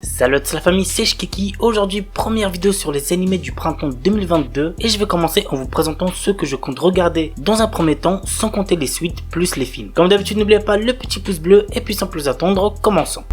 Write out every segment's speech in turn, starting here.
Salut à la famille, c'est Shikiki. Aujourd'hui, première vidéo sur les animés du printemps 2022 et je vais commencer en vous présentant ceux que je compte regarder dans un premier temps sans compter les suites plus les films. Comme d'habitude, n'oubliez pas le petit pouce bleu et puis sans plus attendre, commençons.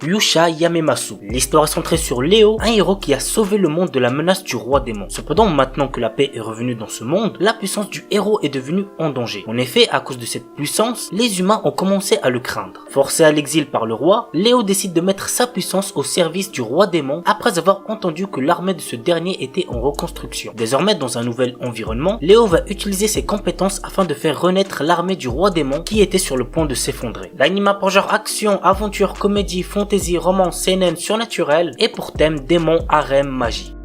Yusha Yamemasu. L'histoire est centrée sur Léo, un héros qui a sauvé le monde de la menace du roi démon. Cependant, maintenant que la paix est revenue dans ce monde, la puissance du héros est devenue en danger. En effet, à cause de cette puissance, les humains ont commencé à le craindre. Forcé à l'exil par le roi, Léo décide de mettre sa puissance au service du roi démon après avoir entendu que l'armée de ce dernier était en reconstruction. Désormais, dans un nouvel environnement, Léo va utiliser ses compétences afin de faire renaître l'armée du roi démon qui était sur le point de s'effondrer. L'anime pour genre action, aventure, comédie, fantasy, romance, seinen, surnaturel et pour thème démon, harem, magie.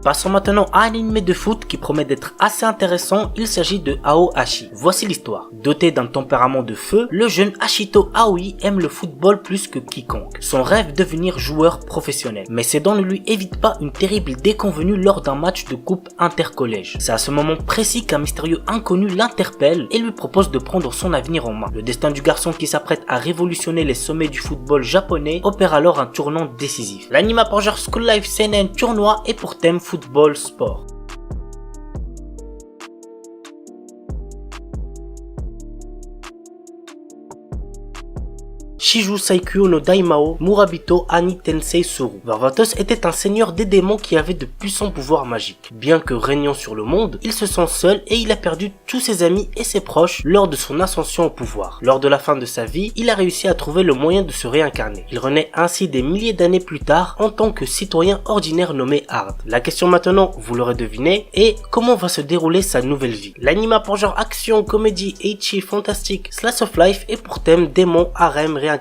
Passons maintenant à un anime de foot qui promet d'être assez intéressant, il s'agit de Aohashi. Voici l'histoire. Doté d'un tempérament de feu, le jeune Ashito Aoi aime le football plus que quiconque. Son rêve devenir joueur professionnel. Mais ses dents ne lui évitent pas une terrible déconvenue lors d'un match de coupe intercollège. C'est à ce moment précis qu'un mystérieux inconnu l'interpelle et lui propose de prendre son avenir en main. Le destin du garçon qui s'apprête à révolutionner les sommets du football japonais opère alors un tournant décisif. L'anime pour genre School Life Seinen tournoi et pour thème football sport. Shiju Saikyo no Daimao Murabito Ani Tensei Suru. Varvatos était un seigneur des démons qui avait de puissants pouvoirs magiques. Bien que régnant sur le monde, il se sent seul et il a perdu tous ses amis et ses proches lors de son ascension au pouvoir. Lors de la fin de sa vie, il a réussi à trouver le moyen de se réincarner. Il renaît ainsi des milliers d'années plus tard en tant que citoyen ordinaire nommé Hard. La question maintenant, vous l'aurez deviné, est comment va se dérouler sa nouvelle vie. L'anime pour genre action, comédie, ecchi, fantastique, slice of life et pour thème démon, harem, réincarnation.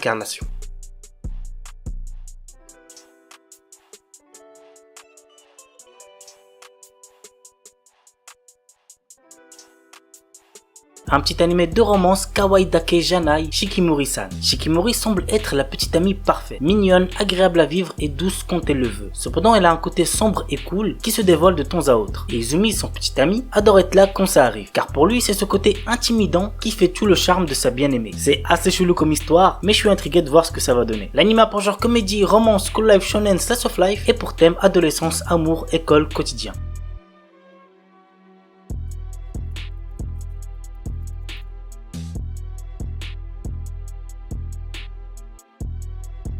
Un petit animé de romance Kawaii Dake Janai Shikimori-san. Shikimori semble être la petite amie parfaite, mignonne, agréable à vivre et douce quand elle le veut. Cependant, elle a un côté sombre et cool qui se dévoile de temps à autre. Et Izumi, son petit ami, adore être là quand ça arrive, car pour lui, c'est ce côté intimidant qui fait tout le charme de sa bien-aimée. C'est assez chelou comme histoire, mais je suis intrigué de voir ce que ça va donner. L'anime pour genre comédie, romance, school life, shonen, slice of life et pour thème adolescence, amour, école, quotidien.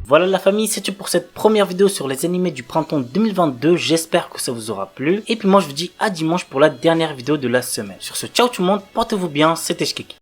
Voilà la famille, c'est tout pour cette première vidéo sur les animés du printemps 2022, j'espère que ça vous aura plu. Et puis moi je vous dis à dimanche pour la dernière vidéo de la semaine. Sur ce, ciao tout le monde, portez-vous bien, c'était Shikiki.